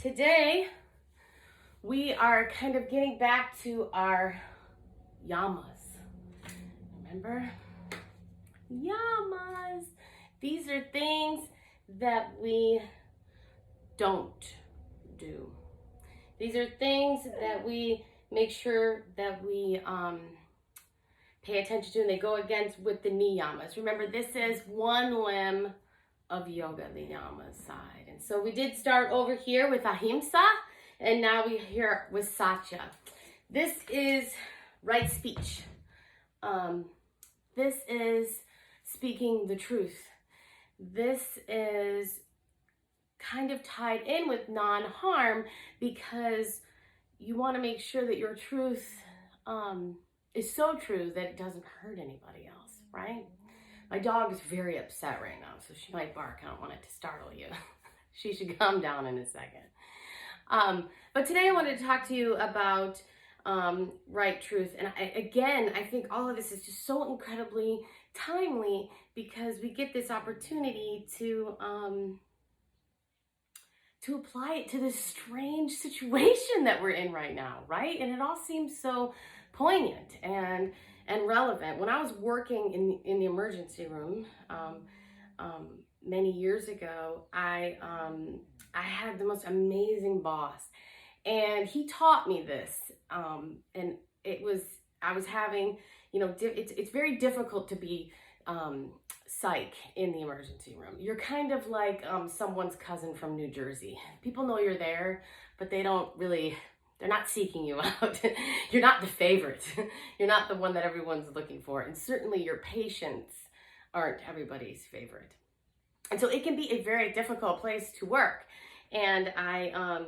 Today, we are kind of getting back to our yamas. Remember? Yamas. These are things that we don't do. These are things that we make sure that we pay attention to, and they go against with the niyamas. Remember, this is one limb of yoga, the yama side. And so we did start over here with ahimsa, and now we're here with satya. This is right speech. This is speaking the truth. This is kind of tied in with non-harm because you want to make sure that your truth is so true that it doesn't hurt anybody else, right? My dog is very upset right now, so she might bark. I don't want it to startle you. She should calm down in a second. But today I wanted to talk to you about right truth. And I think all of this is just so incredibly timely because we get this opportunity to apply it to this strange situation that we're in right now, right? And it all seems so poignant and relevant. When I was working in the emergency room many years ago, I had the most amazing boss, and he taught me this. And I was having, it's very difficult to be psych in the emergency room. You're kind of like someone's cousin from New Jersey. People know you're there, but they're not seeking you out. You're not the favorite. You're not the one that everyone's looking for. And certainly your patients aren't everybody's favorite. And so it can be a very difficult place to work. And I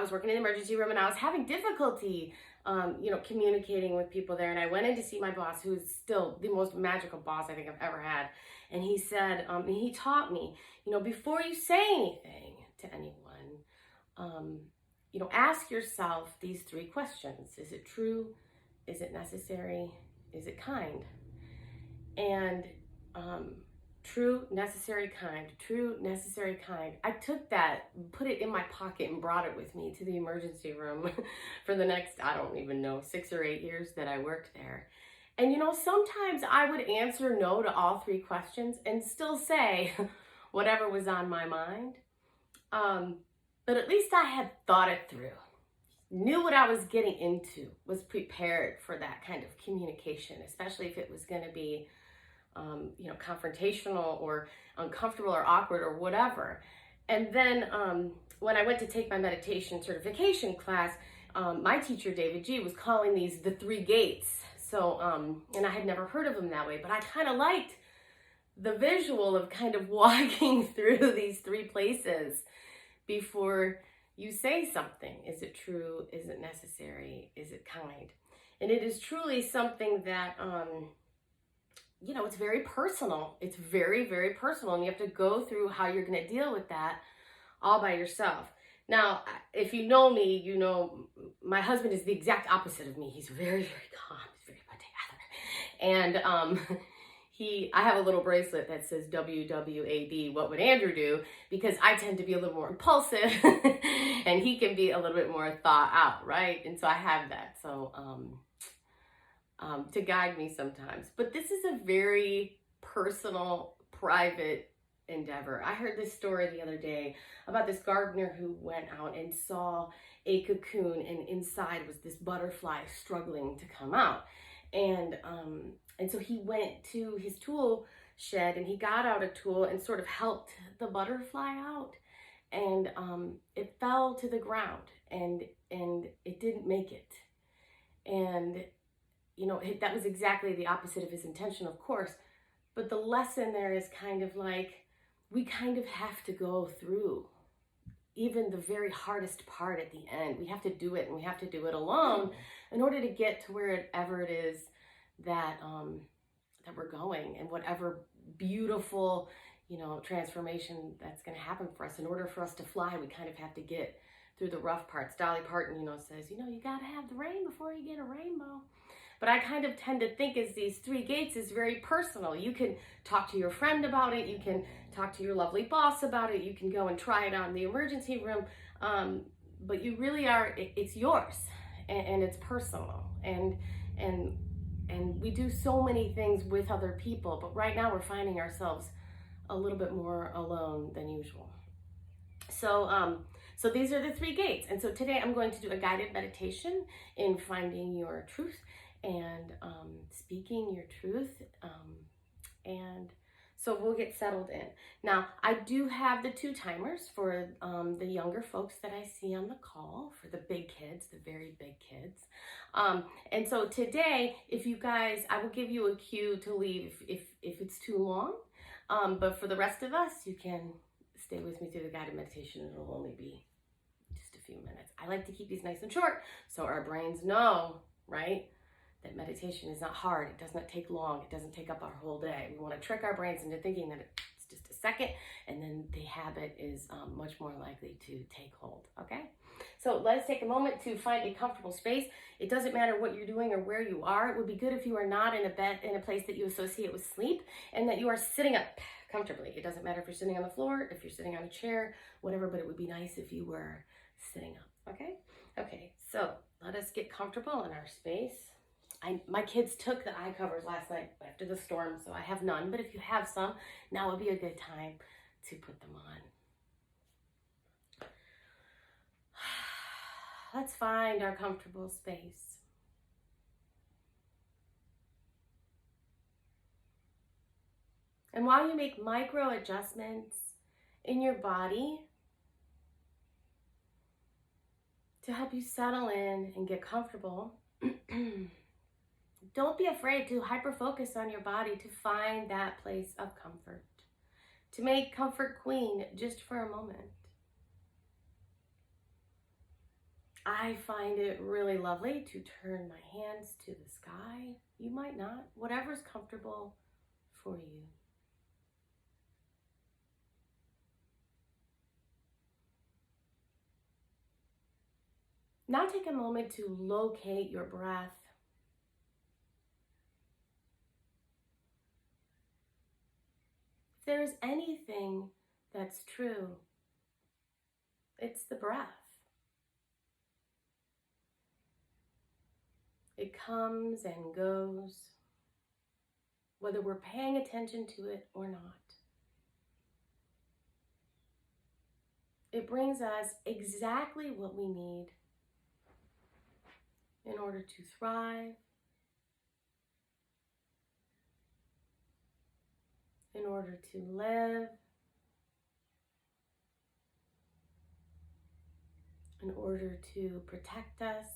was working in the emergency room, and I was having difficulty communicating with people there. And I went in to see my boss, who's still the most magical boss I think I've ever had. And he said, he taught me, before you say anything to anyone, ask yourself these three questions. Is it true? Is it necessary? Is it kind? And true, necessary, kind. True, necessary, kind. I took that, put it in my pocket, and brought it with me to the emergency room for the next, I don't even know, 6 or 8 years that I worked there. And sometimes I would answer no to all three questions and still say whatever was on my mind. But at least I had thought it through, knew what I was getting into, was prepared for that kind of communication, especially if it was going to be, confrontational or uncomfortable or awkward or whatever. And then when I went to take my meditation certification class, my teacher, David G., was calling these the three gates. So, and I had never heard of them that way, but I kind of liked the visual of kind of walking through these three places before you say something. Is it true? Is it necessary? Is it kind? And it is truly something that, it's very personal. It's very, very personal. And you have to go through how you're going to deal with that all by yourself. Now, if you know me, my husband is the exact opposite of me. He's very, very calm. He's very put together. And, I have a little bracelet that says WWAD, what would Andrew do? Because I tend to be a little more impulsive and he can be a little bit more thought out, right? And so I have that. So, to guide me sometimes. But this is a very personal, private endeavor. I heard this story the other day about this gardener who went out and saw a cocoon, and inside was this butterfly struggling to come out. And so he went to his tool shed and he got out a tool and sort of helped the butterfly out. And it fell to the ground and it didn't make it. And that was exactly the opposite of his intention, of course. But the lesson there is kind of like, we kind of have to go through even the very hardest part at the end. We have to do it, and we have to do it alone in order to get to wherever it is that we're going, and whatever beautiful, transformation that's going to happen for us. In order for us to fly, we kind of have to get through the rough parts. Dolly Parton, says, you got to have the rain before you get a rainbow. But I kind of tend to think as these 3 gates is very personal. You can talk to your friend about it. You can talk to your lovely boss about it. You can go and try it on the emergency room. But you really are, it's yours, and it's personal. And we do so many things with other people, but right now we're finding ourselves a little bit more alone than usual. So these are the 3 gates. And so today I'm going to do a guided meditation in finding your truth and speaking your truth. And so we'll get settled in. Now, I do have the 2 timers for the younger folks that I see on the call, for the big kids, the very big kids. And so today, if you guys, I will give you a cue to leave if it's too long. But for the rest of us, you can stay with me through the guided meditation. It'll only be just a few minutes. I like to keep these nice and short so our brains know, right, that meditation is not hard. It does not take long. It doesn't take up our whole day. We want to trick our brains into thinking that it's just a second, and then the habit is much more likely to take hold, okay? So let's take a moment to find a comfortable space. It doesn't matter what you're doing or where you are. It would be good if you are not in a bed, in a place that you associate with sleep, and that you are sitting up comfortably. It doesn't matter if you're sitting on the floor, if you're sitting on a chair, whatever, but it would be nice if you were sitting up, okay? Okay, so let us get comfortable in our space. My kids took the eye covers last night after the storm, so I have none, but if you have some, now would be a good time to put them on. Let's find our comfortable space. And while you make micro adjustments in your body to help you settle in and get comfortable, don't be afraid to hyper-focus on your body to find that place of comfort, to make comfort queen just for a moment. I find it really lovely to turn my hands to the sky. You might not, whatever's comfortable for you. Now take a moment to locate your breath. If there is anything that's true, it's the breath. It comes and goes, whether we're paying attention to it or not. It brings us exactly what we need in order to thrive, in order to live, in order to protect us.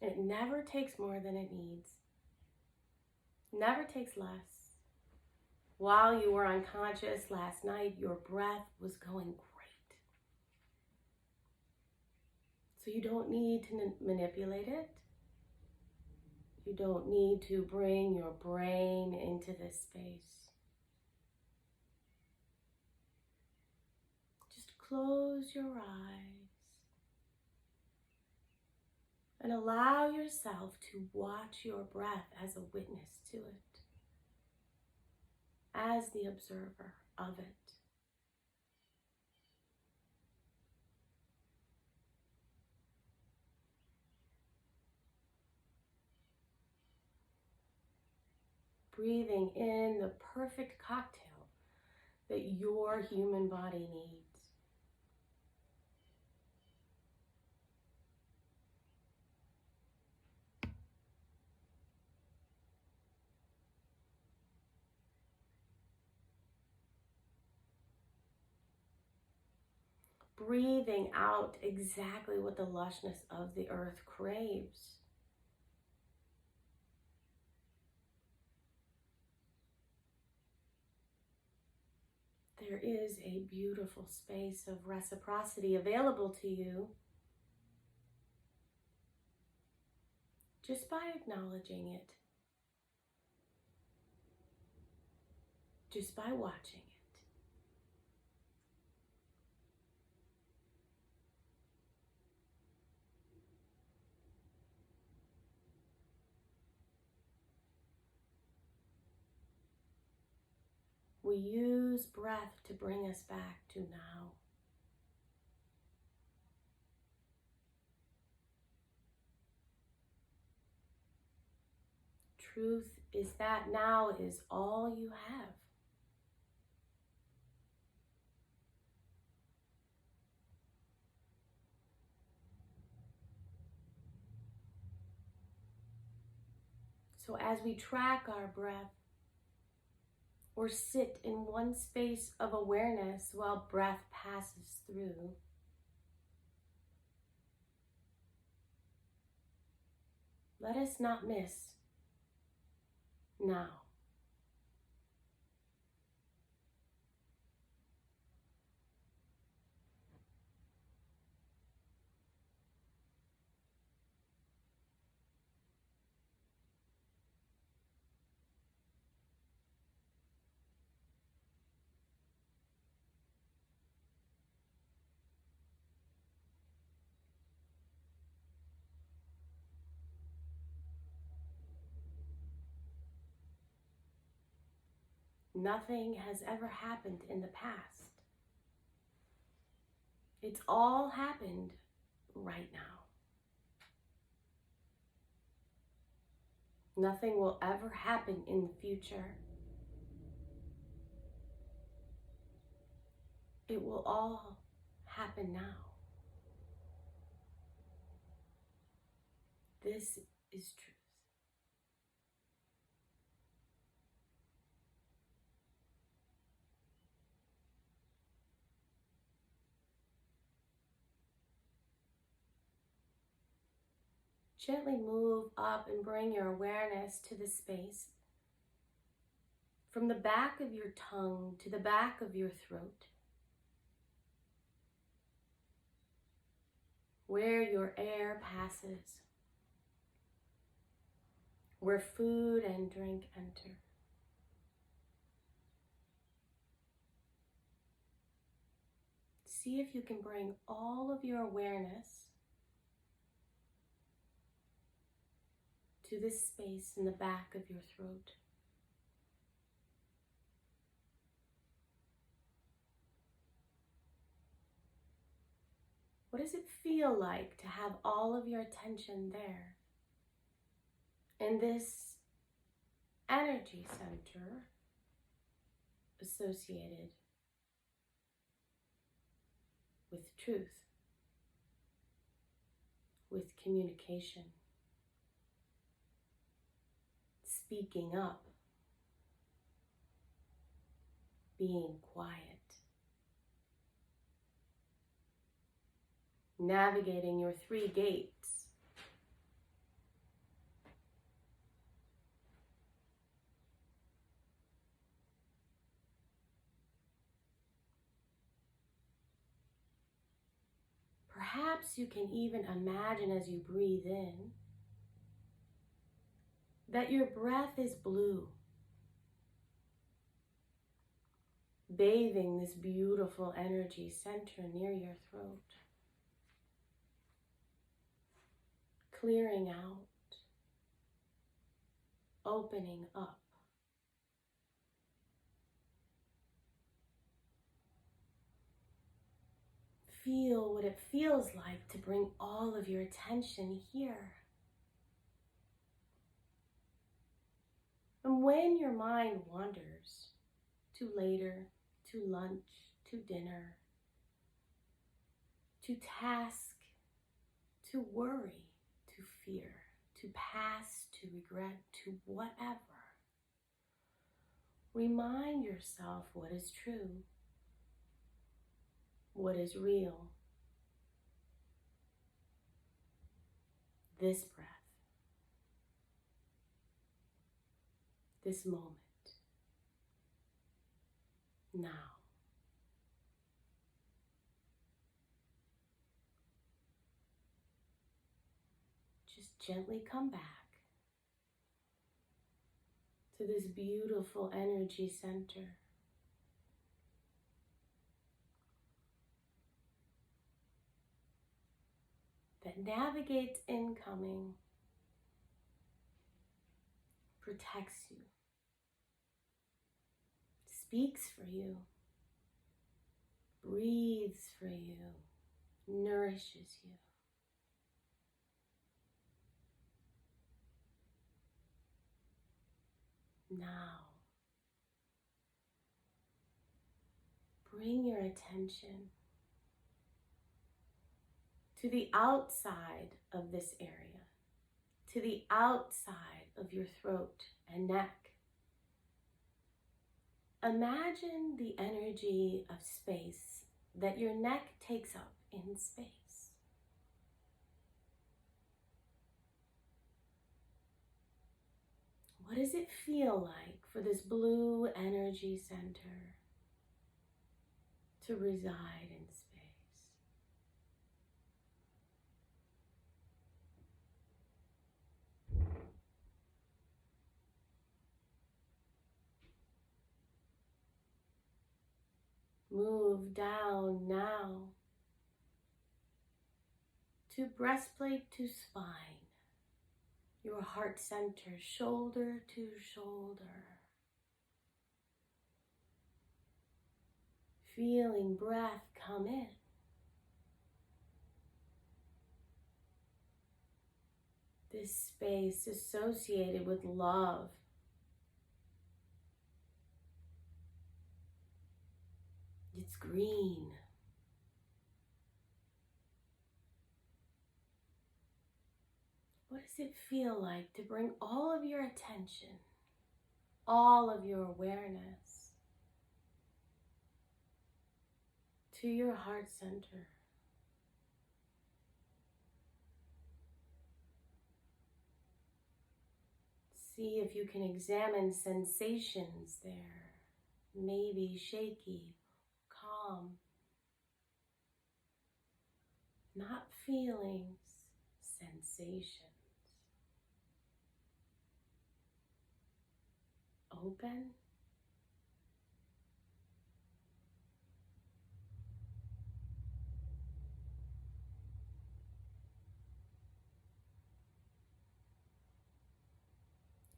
It never takes more than it needs. Never takes less. While you were unconscious last night, your breath was going great. So you don't need to manipulate it. You don't need to bring your brain into this space. Just close your eyes and allow yourself to watch your breath as a witness to it, as the observer of it. Breathing in the perfect cocktail that your human body needs. Breathing out exactly what the lushness of the earth craves. There is a beautiful space of reciprocity available to you just by acknowledging it, just by watching it. we use breath to bring us back to now. Truth is that now is all you have. So as we track our breath or sit in one space of awareness while breath passes through, let us not miss now. Nothing has ever happened in the past. It's all happened right now. Nothing will ever happen in the future. It will all happen now. This is truth. Gently move up and bring your awareness to the space from the back of your tongue to the back of your throat, where your air passes, where food and drink enter. See if you can bring all of your awareness to this space in the back of your throat. What does it feel like to have all of your attention there? In this energy center associated with truth, with communication, speaking up, being quiet, navigating your 3 gates. Perhaps you can even imagine as you breathe in that your breath is blue, bathing this beautiful energy center near your throat, clearing out, opening up. Feel what it feels like to bring all of your attention here. And when your mind wanders to later, to lunch, to dinner, to task, to worry, to fear, to past, to regret, to whatever, remind yourself what is true, what is real. This breath, this moment, now. Just gently come back to this beautiful energy center. That navigates incoming, protects you, speaks for you, breathes for you, nourishes you. Now, bring your attention to the outside of this area, to the outside of your throat and neck. Imagine the energy of space that your neck takes up in space. What does it feel like for this blue energy center to reside in space? Move down now to breastplate to spine, your heart center, shoulder to shoulder. Feeling breath come in. This space associated with love. It's green. What does it feel like to bring all of your attention, all of your awareness to your heart center? See if you can examine sensations there. Maybe shaky, calm. Not feelings, sensations. Open.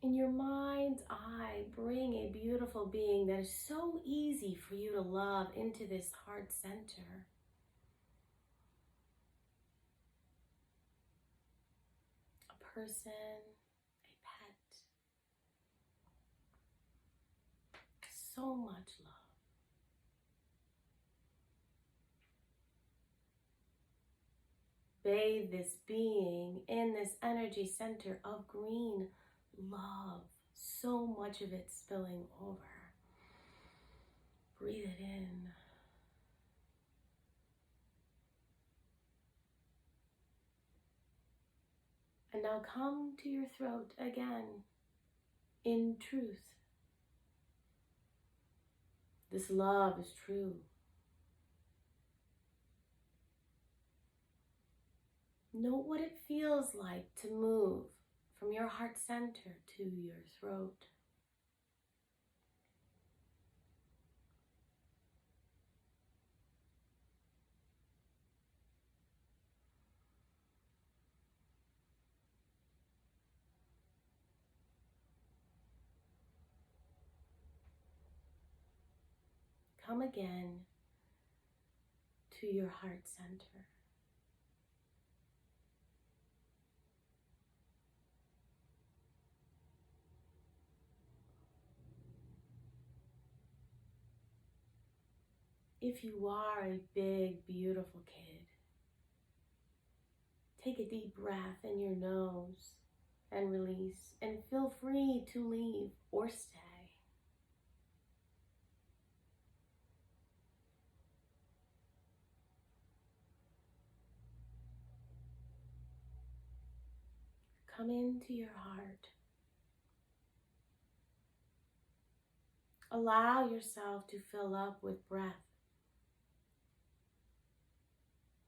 In your mind's eye, bring a beautiful being that is so easy for you to love into this heart center. A person, a pet. So much love. Bathe this being in this energy center of green love. So much of it spilling over. Breathe it in. And now come to your throat again in truth. This love is true. Note what it feels like to move from your heart center to your throat. Come again to your heart center. If you are a big, beautiful kid, take a deep breath in your nose and release, and feel free to leave or stay. Come into your heart. Allow yourself to fill up with breath,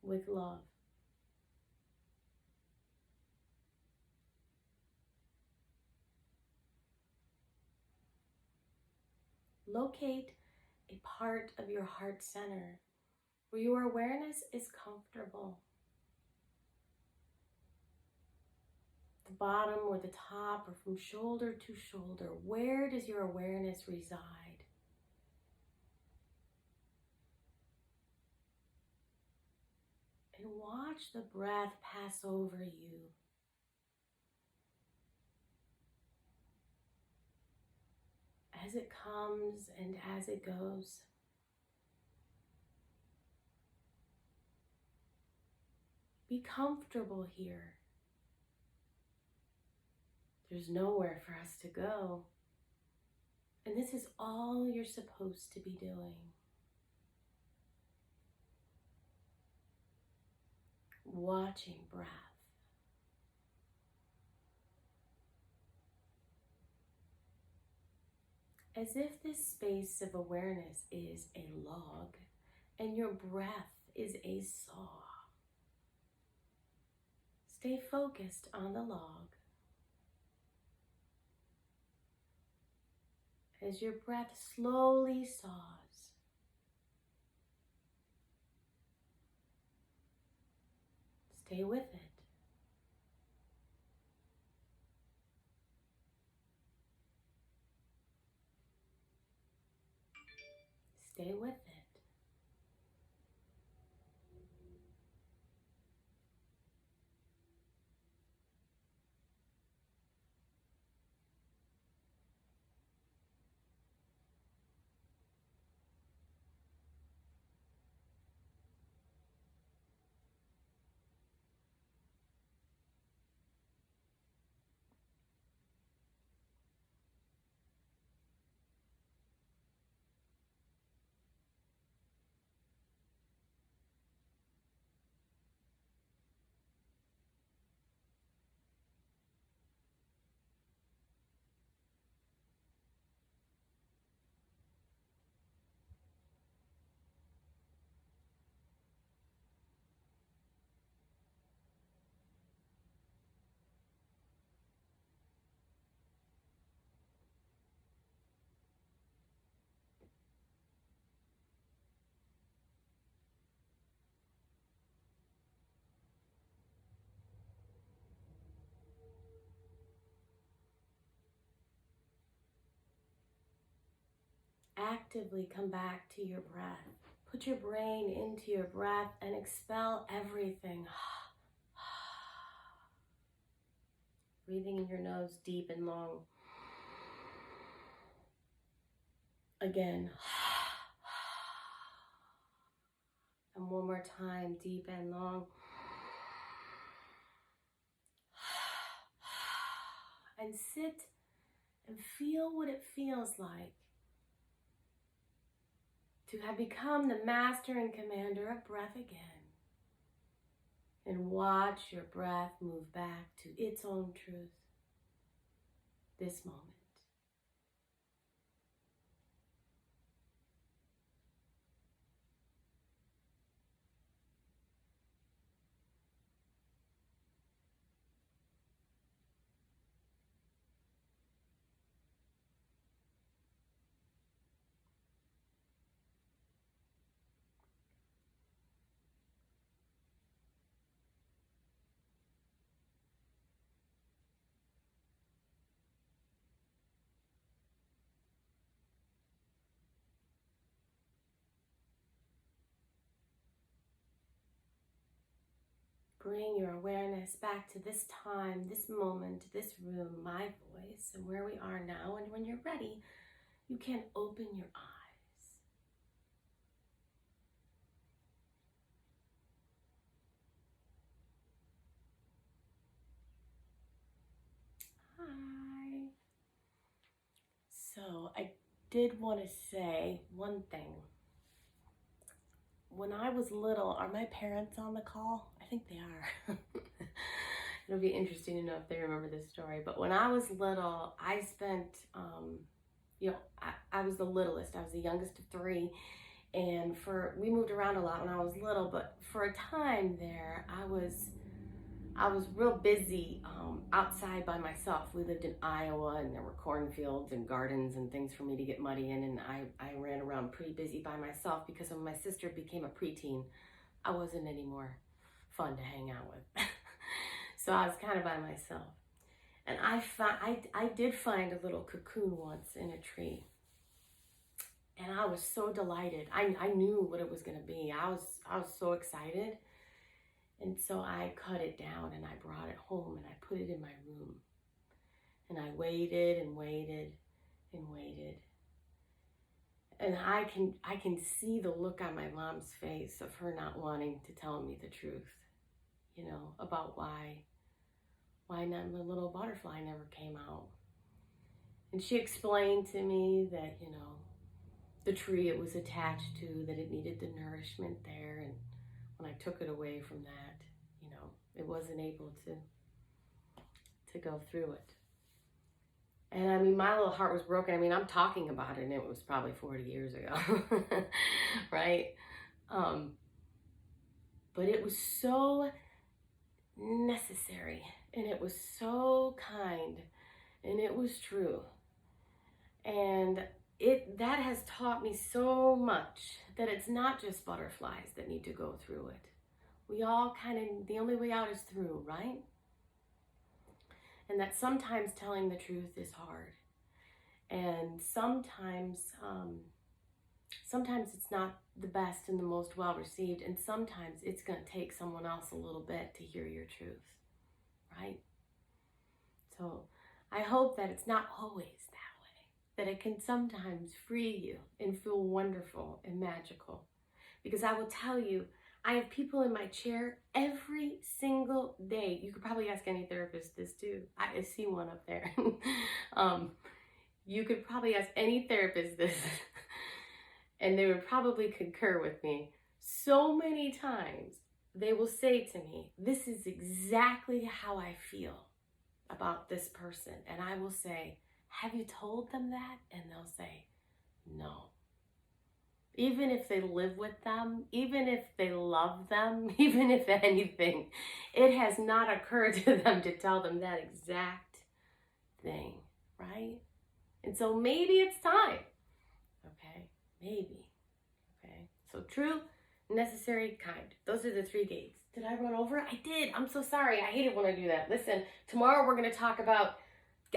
with love. Locate a part of your heart center where your awareness is comfortable. The bottom or the top, or from shoulder to shoulder. Where does your awareness reside? watch the breath pass over you. As it comes and as it goes. Be comfortable here. There's nowhere for us to go. And this is all you're supposed to be doing. Watching breath. As if this space of awareness is a log and your breath is a saw. Stay focused on the log. As your breath slowly saws. Stay with it. Stay with it. Actively come back to your breath. Put your brain into your breath and expel everything. Breathing in your nose deep and long. Again. And one more time, deep and long. And sit and feel what it feels like to have become the master and commander of breath again. And watch your breath move back to its own truth this moment. Bring your awareness back to this time, this moment, this room, my voice, and where we are now. And when you're ready, you can open your eyes. Hi. So I did want to say one thing. When I was little, are my parents on the call? I think they are. It'll be interesting to know if they remember this story. But when I was little, I spent, I was the littlest. I was the youngest of three. And we moved around a lot when I was little. But for a time there, I was real busy outside by myself. We lived in Iowa, and there were cornfields and gardens and things for me to get muddy in, and I ran around pretty busy by myself because when my sister became a preteen, I wasn't any more fun to hang out with. So I was kind of by myself. And I did find a little cocoon once in a tree. And I was so delighted. I knew what it was going to be. I was so excited. And so I cut it down and I brought it home and I put it in my room. And I waited and waited and waited. And I can see the look on my mom's face of her not wanting to tell me the truth, about why not the little butterfly never came out. And she explained to me that, the tree it was attached to, that it needed the nourishment there. And when I took it away from that, it wasn't able to go through it. And I mean, my little heart was broken. I mean, I'm talking about it and it was probably 40 years ago, right? But it was so necessary and it was so kind and it was true. And that has taught me so much that it's not just butterflies that need to go through it. We all the only way out is through, right? And that sometimes telling the truth is hard. And sometimes it's not the best and the most well received. And sometimes it's going to take someone else a little bit to hear your truth, right? So I hope that it's not always that way, that it can sometimes free you and feel wonderful and magical. Because I will tell you, I have people in my chair every single day. You could probably ask any therapist this too. I see one up there. You could probably ask any therapist this and they would probably concur with me. So many times they will say to me, this is exactly how I feel about this person. And I will say, have you told them that? And they'll say, no. Even if they live with them, even if they love them, even if anything, it has not occurred to them to tell them that exact thing, right? And so maybe it's time, okay? Maybe, okay? So true, necessary, kind. Those are the 3 gates. Did I run over? I did. I'm so sorry. I hate it when I do that. Listen, tomorrow we're going to talk about,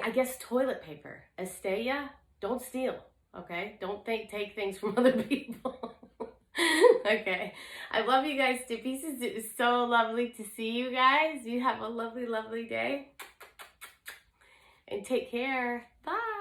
I guess, toilet paper. Estella, don't steal. Okay, don't take things from other people. Okay, I love you guys to pieces. It was so lovely to see you guys. You have a lovely, lovely day. And take care. Bye.